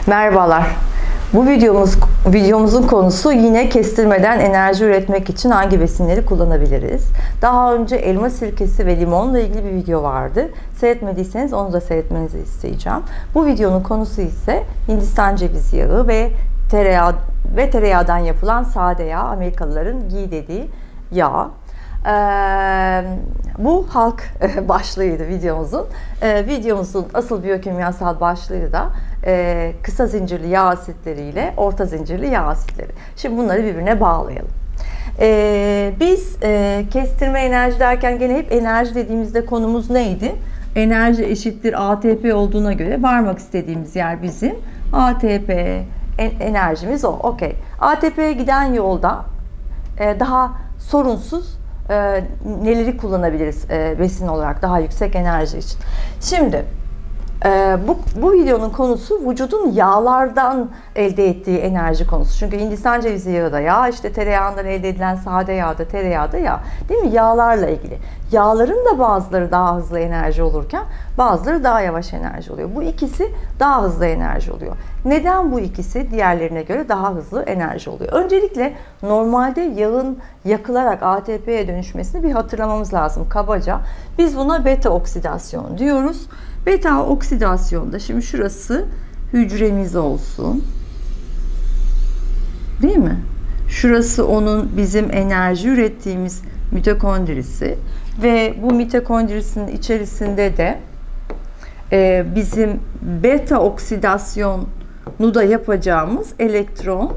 Merhabalar. Bu videomuzun konusu yine kestirmeden enerji üretmek için hangi besinleri kullanabiliriz? Daha önce elma sirkesi ve limonla ilgili bir video vardı. Seyretmediyseniz onu da seyretmenizi isteyeceğim. Bu videonun konusu ise Hindistan cevizi yağı ve tereyağdan yapılan sade yağ, Amerikalıların ghee dediği yağ. Bu halk başlığıydı videomuzun. Videomuzun asıl biyokimyasal başlığı da kısa zincirli yağ asitleri ile orta zincirli yağ asitleri. Şimdi bunları birbirine bağlayalım. Biz kestirme enerji derken gene hep enerji dediğimizde konumuz neydi? Enerji eşittir ATP olduğuna göre varmak istediğimiz yer bizim ATP, enerjimiz o. Okey. ATP'ye giden yolda daha sorunsuz neleri kullanabiliriz besin olarak daha yüksek enerji için. Şimdi bu videonun konusu vücudun yağlardan elde ettiği enerji konusu. Çünkü Hindistan cevizi yağı da yağ, işte tereyağından elde edilen sade yağ da tereyağı da yağ. Değil mi? Yağlarla ilgili. Yağların da bazıları daha hızlı enerji olurken bazıları daha yavaş enerji oluyor. Bu ikisi daha hızlı enerji oluyor. Neden bu ikisi diğerlerine göre daha hızlı enerji oluyor? Öncelikle normalde yağın yakılarak ATP'ye dönüşmesini bir hatırlamamız lazım kabaca. Biz buna beta oksidasyon diyoruz. Beta oksidasyonda şimdi şurası hücremiz olsun. Değil mi? Şurası onun bizim enerji ürettiğimiz mitokondrisi ve bu mitokondrisinin içerisinde de bizim beta oksidasyonu da yapacağımız elektron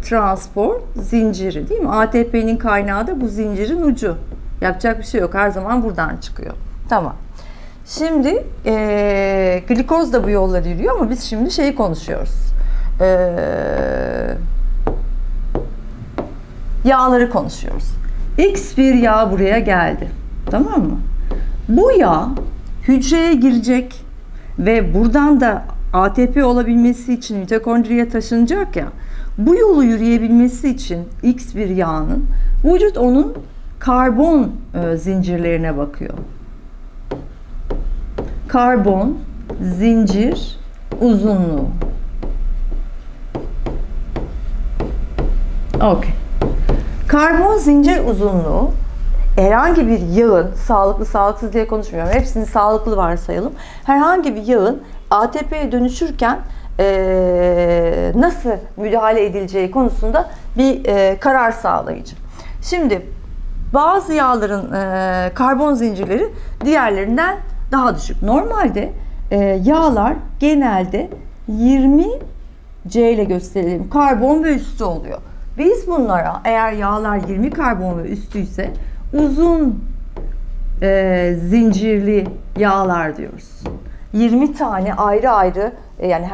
transport zinciri, değil mi? ATP'nin kaynağı da bu zincirin ucu. Yapacak bir şey yok. Her zaman buradan çıkıyor. Tamam. Şimdi glikoz da bu yolları yürüyor ama biz şimdi şeyi konuşuyoruz. Yağları konuşuyoruz. X bir yağ buraya geldi. Tamam mı? Bu yağ hücreye girecek ve buradan da ATP olabilmesi için mitokondriye taşınacak ya. Bu yolu yürüyebilmesi için X bir yağının vücut onun karbon zincirlerine bakıyor. Karbon zincir uzunluğu. Okay. Karbon zincir uzunluğu herhangi bir yağın, sağlıklı sağlıksız diye konuşmuyorum, hepsini sağlıklı varsayalım. Herhangi bir yağın ATP'ye dönüşürken nasıl müdahale edileceği konusunda bir karar sağlayıcı. Şimdi bazı yağların karbon zincirleri diğerlerinden daha düşük. Normalde yağlar genelde 20 C ile gösterelim. Karbon ve üstü oluyor. Biz bunlara eğer yağlar 20 karbon ve üstüyse uzun zincirli yağlar diyoruz. 20 tane ayrı ayrı yani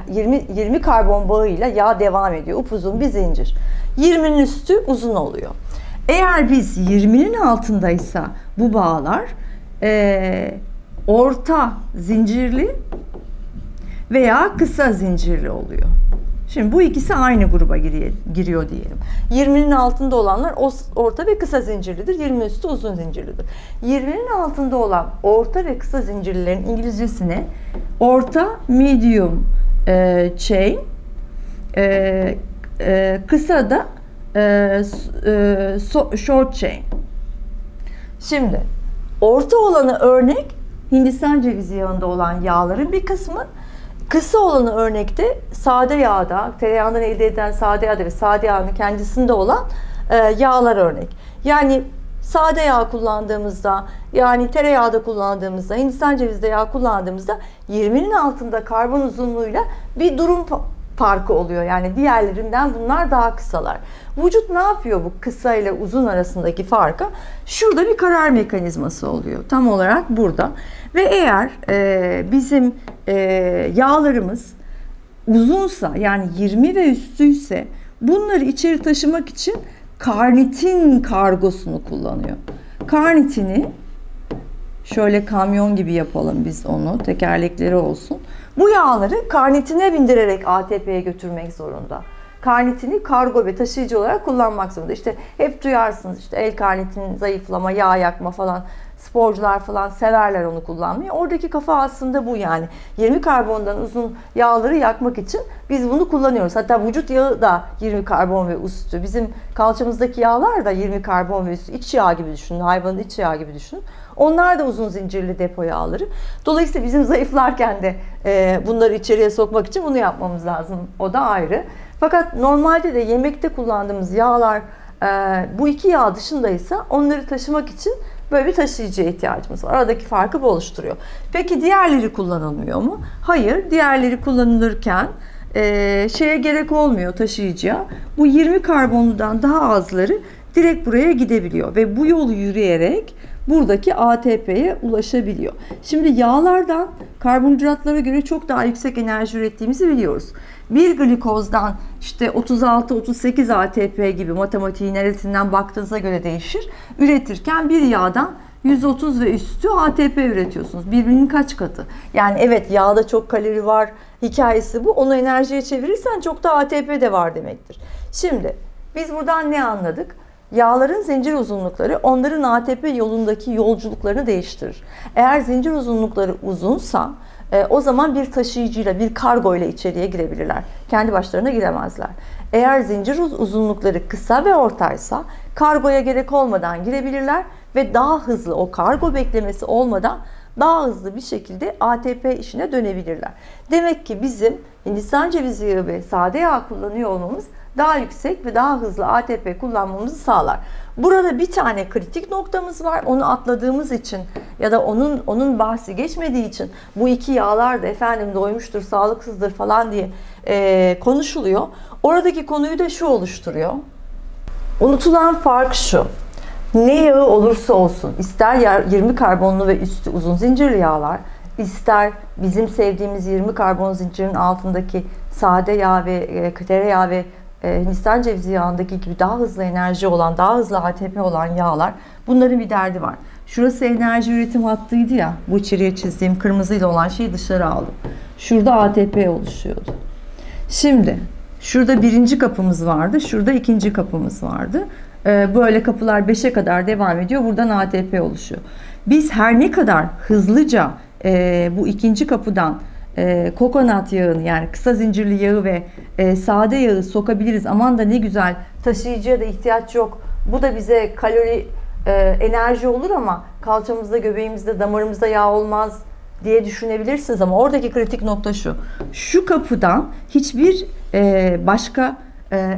20 karbon bağıyla yağ devam ediyor. Upuzun bir zincir. 20'nin üstü uzun oluyor. Eğer biz 20'nin altındaysa bu bağlar orta zincirli veya kısa zincirli oluyor. Şimdi bu ikisi aynı gruba giriyor diyelim. 20'nin altında olanlar orta ve kısa zincirlidir. 20 üstü uzun zincirlidir. 20'nin altında olan orta ve kısa zincirlilerin İngilizcesine orta medium chain, kısa da short chain. Şimdi orta olanı örnek Hindistan cevizi yağında olan yağların bir kısmı, kısa olanı örnekte sade yağda, tereyağından elde edilen sade yağda ve sade yağın kendisinde olan yağlar örnek. Yani sade yağ kullandığımızda, yani tereyağda kullandığımızda, Hindistan cevizi yağ kullandığımızda 20'nin altında karbon uzunluğuyla bir durum farkı oluyor. Yani diğerlerinden bunlar daha kısalar. Vücut ne yapıyor bu kısa ile uzun arasındaki farka? Şurada bir karar mekanizması oluyor. Tam olarak burada. Ve eğer bizim yağlarımız uzunsa, yani 20 ve üstüyse bunları içeri taşımak için karnitin kargosunu kullanıyor. Karnitini şöyle kamyon gibi yapalım biz onu, tekerlekleri olsun. Bu yağları karnitine bindirerek ATP'ye götürmek zorunda. Karnitini kargo ve taşıyıcı olarak kullanmak zorunda. İşte hep duyarsınız işte L-karnitin zayıflama, yağ yakma falan sporcular falan severler onu kullanmayı. Oradaki kafa aslında bu yani. 20 karbondan uzun yağları yakmak için biz bunu kullanıyoruz. Hatta vücut yağı da 20 karbon ve üstü. Bizim kalçamızdaki yağlar da 20 karbon ve üstü. İç yağ gibi düşünün. Hayvanın iç yağı gibi düşünün. Onlar da uzun zincirli depo yağları. Dolayısıyla bizim zayıflarken de bunları içeriye sokmak için bunu yapmamız lazım. O da ayrı. Fakat normalde de yemekte kullandığımız yağlar bu iki yağ dışındaysa onları taşımak için böyle bir taşıyıcıya ihtiyacımız var. Aradaki farkı bu oluşturuyor. Peki diğerleri kullanılmıyor mu? Hayır. Diğerleri kullanılırken şeye gerek olmuyor, taşıyıcıya. Bu 20 karbonludan daha azları direkt buraya gidebiliyor ve bu yolu yürüyerek buradaki ATP'ye ulaşabiliyor. Şimdi yağlardan karbonhidratlara göre çok daha yüksek enerji ürettiğimizi biliyoruz. Bir glikozdan işte 36-38 ATP gibi matematiğin neresinden baktığınıza göre değişir. Üretirken bir yağdan 130 ve üstü ATP üretiyorsunuz. Birbirinin kaç katı? Yani evet, yağda çok kalori var hikayesi bu. Onu enerjiye çevirirsen çok da ATP de var demektir. Şimdi biz buradan ne anladık? Yağların zincir uzunlukları onların ATP yolundaki yolculuklarını değiştirir. Eğer zincir uzunlukları uzunsa o zaman bir taşıyıcıyla, bir kargo ile içeriye girebilirler. Kendi başlarına giremezler. Eğer zincir uzunlukları kısa ve ortaysa kargoya gerek olmadan girebilirler ve daha hızlı, o kargo beklemesi olmadan daha hızlı bir şekilde ATP işine dönebilirler. Demek ki bizim Hindistan cevizi yağı ve sade yağ kullanıyor olmamız daha yüksek ve daha hızlı ATP kullanmamızı sağlar. Burada bir tane kritik noktamız var. Onu atladığımız için ya da onun bahsi geçmediği için bu iki yağlar da efendim doymuştur, sağlıksızdır falan diye konuşuluyor. Oradaki konuyu da şu oluşturuyor. Unutulan fark şu. Ne yağı olursa olsun, ister 20 karbonlu ve üstü uzun zincirli yağlar, ister bizim sevdiğimiz 20 karbon zincirinin altındaki sade yağ ve tereyağı ve Hindistan cevizi yağındaki gibi daha hızlı enerji olan, daha hızlı ATP olan yağlar, bunların bir derdi var. Şurası enerji üretim hattıydı ya, bu içeriye çizdiğim kırmızıyla olan şeyi dışarı aldım. Şurada ATP oluşuyordu. Şimdi şurada birinci kapımız vardı, şurada ikinci kapımız vardı. Böyle kapılar 5'e kadar devam ediyor. Buradan ATP oluşuyor. Biz her ne kadar hızlıca bu ikinci kapıdan kokonat yağını, yani kısa zincirli yağı ve sade yağı sokabiliriz. Aman da ne güzel, taşıyıcıya da ihtiyaç yok. Bu da bize kalori, enerji olur ama kalçamızda, göbeğimizde, damarımızda yağ olmaz diye düşünebilirsiniz. Ama oradaki kritik nokta şu. Şu kapıdan hiçbir başka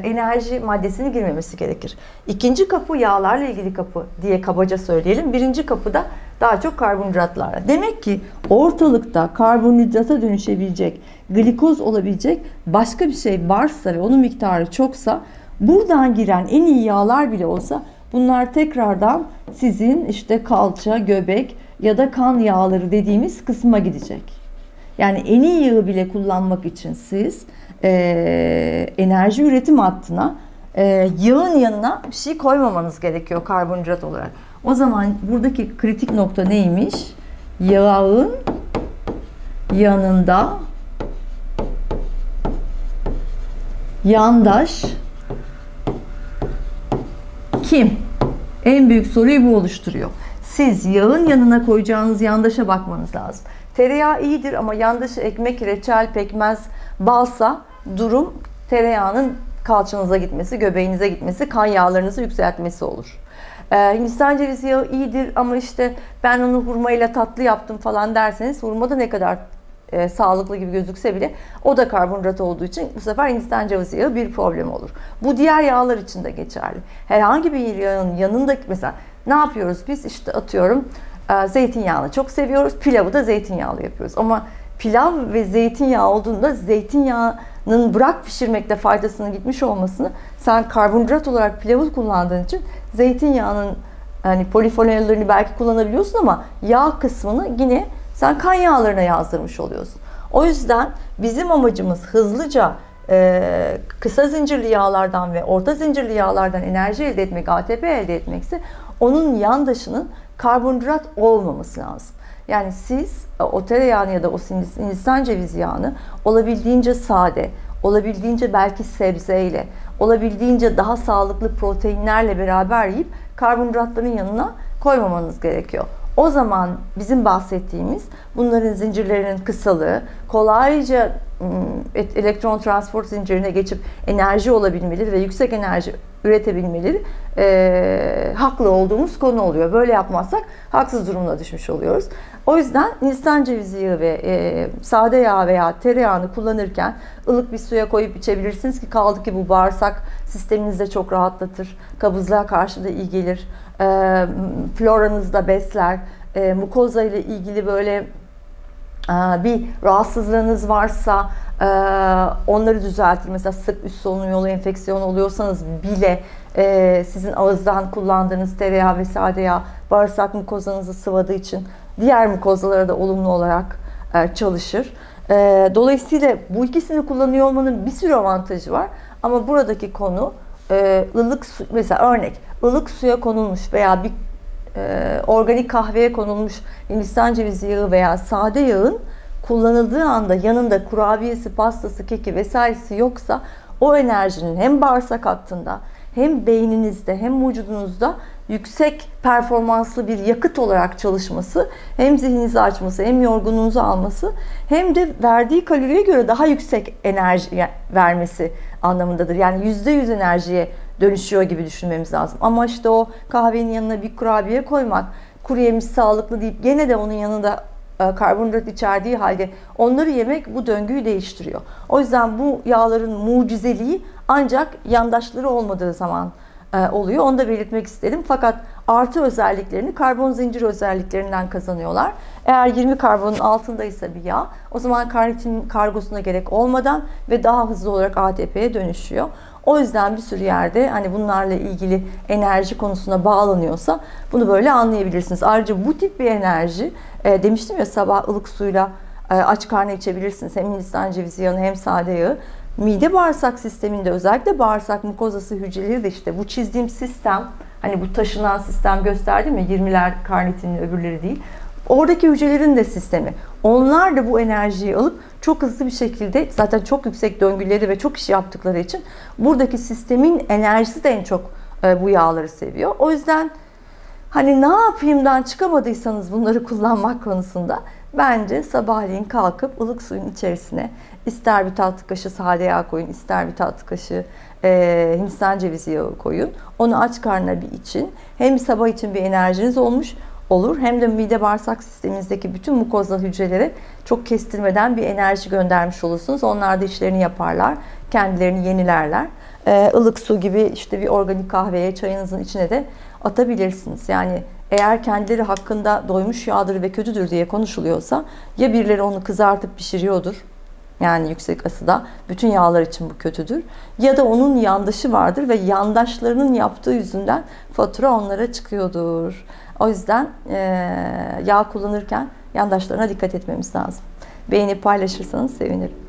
enerji maddesinin girmemesi gerekir. İkinci kapı yağlarla ilgili kapı diye kabaca söyleyelim. Birinci kapıda daha çok karbonhidratlarla. Demek ki ortalıkta karbonhidrata dönüşebilecek, glikoz olabilecek başka bir şey varsa ve onun miktarı çoksa, buradan giren en iyi yağlar bile olsa bunlar tekrardan sizin işte kalça, göbek ya da kan yağları dediğimiz kısma gidecek. Yani en iyi yağı bile kullanmak için siz enerji üretim hattına yağın yanına bir şey koymamanız gerekiyor karbonhidrat olarak. O zaman buradaki kritik nokta neymiş? Yağın yanında yandaş kim? En büyük soruyu bu oluşturuyor. Siz yağın yanına koyacağınız yandaşa bakmanız lazım. Tereyağı iyidir ama yandaşı ekmek, reçel, pekmez, balsa durum tereyağının kalçanıza gitmesi, göbeğinize gitmesi, kan yağlarınızı yükseltmesi olur. Hindistan cevizi yağı iyidir ama işte ben onu hurmayla tatlı yaptım falan derseniz, hurma da ne kadar sağlıklı gibi gözükse bile o da karbonhidrat olduğu için bu sefer Hindistan cevizi yağı bir problem olur. Bu diğer yağlar için de geçerli. Herhangi bir yağın yanındaki, mesela ne yapıyoruz biz? İşte atıyorum zeytinyağını çok seviyoruz. Pilavı da zeytinyağlı yapıyoruz. Ama pilav ve zeytinyağı olduğunda zeytinyağının bırak pişirmekte faydasının gitmiş olmasını sen karbonhidrat olarak pilavı kullandığın için zeytinyağının hani polifenollerini belki kullanabiliyorsun ama yağ kısmını yine sen kan yağlarına yazdırmış oluyorsun. O yüzden bizim amacımız hızlıca kısa zincirli yağlardan ve orta zincirli yağlardan enerji elde etmek, ATP elde etmekse onun yandaşının karbonhidrat olmaması lazım. Yani siz o tereyağını ya da o Hindistan cevizi yağını olabildiğince sade, olabildiğince belki sebzeyle, olabildiğince daha sağlıklı proteinlerle beraber yiyip karbonhidratların yanına koymamanız gerekiyor. O zaman bizim bahsettiğimiz bunların zincirlerinin kısalığı, kolayca elektron transport zincirine geçip enerji olabilmeleri ve yüksek enerji üretebilmeleri haklı olduğumuz konu oluyor. Böyle yapmazsak haksız durumuna düşmüş oluyoruz. O yüzden Hindistan cevizi yağı ve sade yağ veya tereyağını kullanırken ılık bir suya koyup içebilirsiniz ki kaldı ki bu bağırsak sisteminizde çok rahatlatır. Kabızlığa karşı da iyi gelir. Floranızı da besler. Mukoza ile ilgili böyle bir rahatsızlığınız varsa onları düzeltir. Mesela sık üst solunum yolu enfeksiyon oluyorsanız bile sizin ağızdan kullandığınız tereyağı ve sade yağ bağırsak mukozanızı sıvadığı için diğer mukozalara da olumlu olarak çalışır. Dolayısıyla bu ikisini kullanıyor olmanın bir sürü avantajı var. Ama buradaki konu ılık su, mesela örnek ılık suya konulmuş veya bir organik kahveye konulmuş Hindistan cevizi yağı veya sade yağın kullanıldığı anda yanında kurabiyesi, pastası, keki vesairesi yoksa o enerjinin hem bağırsak hattında hem beyninizde hem vücudunuzda yüksek performanslı bir yakıt olarak çalışması, hem zihninizi açması, hem yorgunluğunuzu alması, hem de verdiği kaloriye göre daha yüksek enerji vermesi anlamındadır. Yani %100 enerjiye dönüşüyor gibi düşünmemiz lazım. Ama işte o kahvenin yanına bir kurabiye koymak, kuru yemiş sağlıklı deyip gene de onun yanında karbonhidrat içerdiği halde onları yemek bu döngüyü değiştiriyor. O yüzden bu yağların mucizeliği ancak yandaşları olmadığı zaman oluyor. Onu da belirtmek istedim. Fakat artı özelliklerini karbon zincir özelliklerinden kazanıyorlar. Eğer 20 karbonun altındaysa bir yağ, o zaman karnitin kargosuna gerek olmadan ve daha hızlı olarak ATP'ye dönüşüyor. O yüzden bir sürü yerde hani bunlarla ilgili enerji konusuna bağlanıyorsa bunu böyle anlayabilirsiniz. Ayrıca bu tip bir enerji demiştim ya, sabah ılık suyla aç karnına içebilirsiniz. Hem Hindistan cevizi yağını hem sade yağı. Mide bağırsak sisteminde özellikle bağırsak mukozası hücreleri de işte bu çizdiğim sistem, hani bu taşınan sistem gösterdim ya, 20'ler karnitinin öbürleri değil. Oradaki hücrelerin de sistemi. Onlar da bu enerjiyi alıp çok hızlı bir şekilde, zaten çok yüksek döngüleri ve çok iş yaptıkları için buradaki sistemin enerjisi de en çok bu yağları seviyor. O yüzden hani ne yapayımdan çıkamadıysanız bunları kullanmak konusunda bence sabahleyin kalkıp ılık suyun içerisine ister bir tatlı kaşığı sade yağ koyun, ister bir tatlı kaşığı Hindistan cevizi yağı koyun. Onu aç karnına bir için. Hem sabah için bir enerjiniz olmuş olur, hem de mide bağırsak sisteminizdeki bütün mukozal hücrelere çok kestirmeden bir enerji göndermiş olursunuz. Onlar da işlerini yaparlar, kendilerini yenilerler. Ilık su gibi işte bir organik kahveye, çayınızın içine de atabilirsiniz. Yani eğer kendileri hakkında doymuş yağdır ve kötüdür diye konuşuluyorsa, ya birileri onu kızartıp pişiriyordur, yani yüksek ısıda, bütün yağlar için bu kötüdür, ya da onun yandaşı vardır ve yandaşlarının yaptığı yüzünden fatura onlara çıkıyordur. O yüzden yağ kullanırken yandaşlarına dikkat etmemiz lazım. Beğenip paylaşırsanız sevinirim.